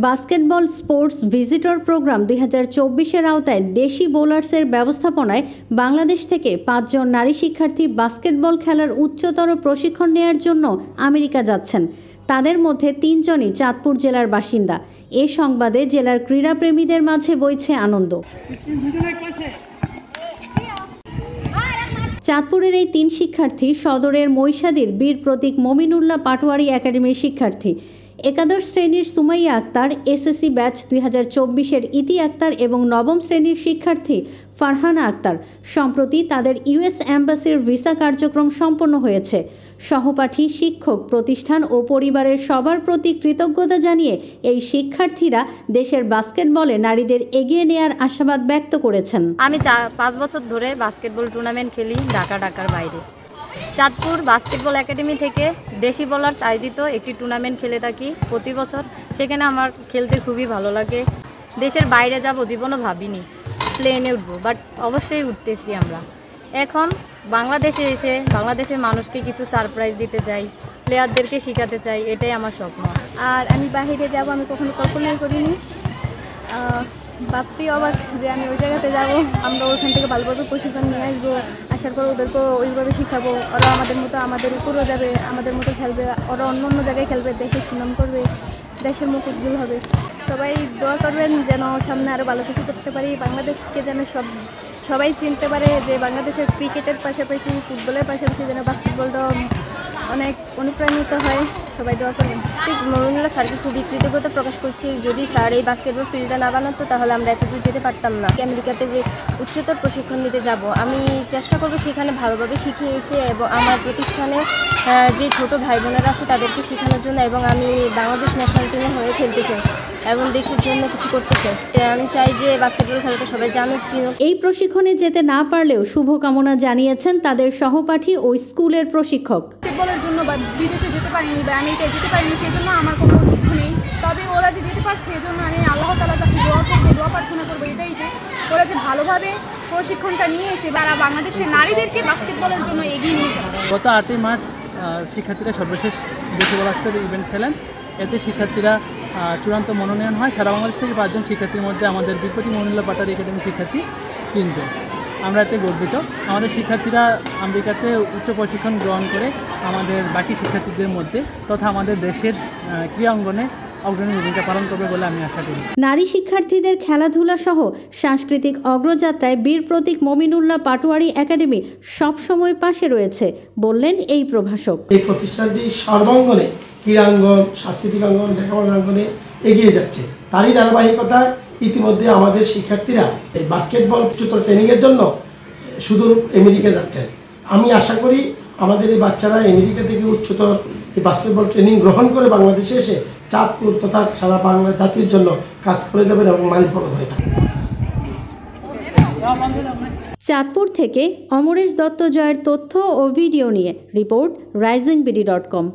Basketball sports visitor programme 2024-এর আওতায় দেশি বোলার্সের ব্যবস্থাপনায় বাংলাদেশ থেকে 5 জন নারী শিক্ষার্থী বাস্কেটবল খেলার উচ্চতর প্রশিক্ষণ নেয়ার জন্য আমেরিকা যাচ্ছেন। তাদের মধ্যে 3 জনই চাঁদপুর জেলার বাসিন্দা। এ সংবাদে জেলার ক্রীড়াপ্রেমীদের মাঝে বইছে আনন্দ। চাঁদপুরের এই 3 শিক্ষার্থী সদরের মহিষাদীর বীর প্রতীক মমিনুল্লাহ পাটোয়ারি একাডেমির শিক্ষার্থী। একাদশ শ্রেণীর সুমাইয়া আক্তার, এসএসসি ব্যাচ 2024-এর ইতি আক্তার এবং নবম শ্রেণীর শিক্ষার্থী ফারহানা আক্তার। সম্প্রতি তাদের ইউএস অ্যাম্বাসির ভিসা কার্যক্রম সম্পন্ন হয়েছে। সহপাঠী, শিক্ষক, প্রতিষ্ঠান ও পরিবারের সবার প্রতি কৃতজ্ঞতা জানিয়ে এই শিক্ষার্থীরা দেশের বাস্কেটবলে নারীদের এগিয়ে নেয়ার আশাবাদ ব্যক্ত করেছেন। আমি 5 বছর ধরে বাস্কেটবল টুর্নামেন্ট খেলি ঢাকার বাইরে। চাঁদপুর বাস্কেটবল একাডেমি থেকে দেশি বোলার্স আয়োজিত একটি টুর্নামেন্ট খেলে থাকি প্রতি বছর। সেখানে আমার খেলতে খুবই ভালো লাগে। দেশের বাইরে যাব জীবনও ভাবিনি, প্লেনে উঠবো, বাট অবশ্যই উঠতেছি আমরা। এখন বাংলাদেশে এসে বাংলাদেশের মানুষকে কিছু সারপ্রাইজ দিতে চাই, প্লেয়ারদেরকে শেখাতে চাই, এটাই আমার স্বপ্ন। আর আমি বাইরে যাব আমি কখনো কল্পনাই করিনি, ভাবতেই অবাক যে আমি ওই জায়গাতে যাব। আমরা ওইখান থেকে ভালোভাবে প্রশিক্ষণ নিয়ে আসবো, আসার পর ওদেরকেও ওইভাবে শেখাবো। ওরা আমাদের মতো আমাদের উপরও যাবে, আমাদের মতো খেলবে, ওরা অন্য অন্য জায়গায় খেলবে, দেশের সুনাম করবে, দেশের মুখ উজ্জ্বল হবে। সবাই দোয়া করবেন যেন সামনে আরও ভালো কিছু করতে পারি, বাংলাদেশকে যেন সবাই চিনতে পারে যে বাংলাদেশের ক্রিকেটের পাশাপাশি ফুটবলের পাশাপাশি যেন বাস্কেটবলটাও অনেক অনুপ্রাণিত হয়। সবাই দোয়া করবেন। মমিনুল্লাহ স্যারকে খুবই কৃতজ্ঞতা প্রকাশ করছি। যদি স্যার এই বাস্কেটবল ফিল্ডটা না বানাতো তাহলে আমরা এতদূর যেতে পারতাম না। আমেরিকাতে উচ্চতর প্রশিক্ষণ নিতে যাব। আমি চেষ্টা করব সেখানে ভালোভাবে শিখে এসে এবং আমার প্রতিষ্ঠানে যে ছোট ভাই বোনেরা আছে তাদেরকে শেখানোর জন্য, এবং আমি বাংলাদেশ ন্যাশনাল টিমে হয়ে খেলতে চাই এবং দেশের জন্য কিছু করতে চাই। আমি চাই যে বাস্কেটবল খেলাটা সবাই জানুক, চিনুক। এই প্রশিক্ষণে যেতে না পারলেও শুভকামনা জানিয়েছেন তাদের সহপাঠী ও স্কুলের প্রশিক্ষক। বাস্কেটবলের জন্য বা বিদেশে যেতে পারিনি বা আমেরিকায় যেতে পারিনি, সেই জন্য আমার কোনো দুঃখ নেই। তবে ওরা যে যেতে পারছে এই জন্য আমি আল্লাহ তাআলার কাছে দোয়া প্রার্থনা করবো, এটাই যে ওরা যে ভালোভাবে প্রশিক্ষণটা নিয়ে এসে তারা বাংলাদেশের নারীদেরকে বাস্কেটবলের জন্য এগিয়ে নিয়ে যাবে। গত 8ই মার্চ শিক্ষার্থীরা সর্বশেষ দেশি বোলার্সের ইভেন্ট খেলেন। এতে শিক্ষার্থীরা চূড়ান্ত মনোনয়ন হয়। সারা বাংলাদেশ থেকে 5 জন শিক্ষার্থীর মধ্যে আমাদের বীর প্রতীক মমিনুল্লাহ পাটোয়ারি একাডেমির শিক্ষার্থী 3 জন। আমরা এতে গর্বিত। আমাদের শিক্ষার্থীরা আমেরিকাতে উচ্চ প্রশিক্ষণ গ্রহণ করে আমাদের বাকি শিক্ষার্থীদের মধ্যে তথা আমাদের দেশের ক্রীড়া অঙ্গনে অগ্রণী ভূমিকা পালন করবে বলে আমি আশা করি। নারী শিক্ষার্থীদের খেলাধুলা সহ সাংস্কৃতিক অগ্রযাত্রায় বীর প্রতীক মমিনুল্লাহ পাটোয়ারি একাডেমি সবসময় পাশে রয়েছে বললেন এই প্রভাষক। এই প্রতিষ্ঠানটি সর্বাঙ্গনে ক্রীড়াঙ্গন, সাংস্কৃতিক অঙ্গন, লেখাপড়ার অঙ্গনে এগিয়ে যাচ্ছে। তারই ধারাবাহিকতায় ইতিমধ্যে আমাদের শিক্ষার্থীরা এই বাস্কেটবল উচ্চতর ট্রেনিংয়ের জন্য সুদূর আমেরিকা যাচ্ছেন। আমি আশা করি আমাদের এই বাচ্চারা আমেরিকা থেকে উচ্চতর এই বাস্কেটবল ট্রেনিং গ্রহণ করে বাংলাদেশে এসে চাঁদপুর তথা সারা বাংলা জাতির জন্য কাজ করে যাবেন এবং মাইলফলক হয়ে থাকবেন। চাঁদপুর থেকে অমরেশ দত্ত জয়ের তথ্য ও ভিডিও নিয়ে রিপোর্ট risingBD.com।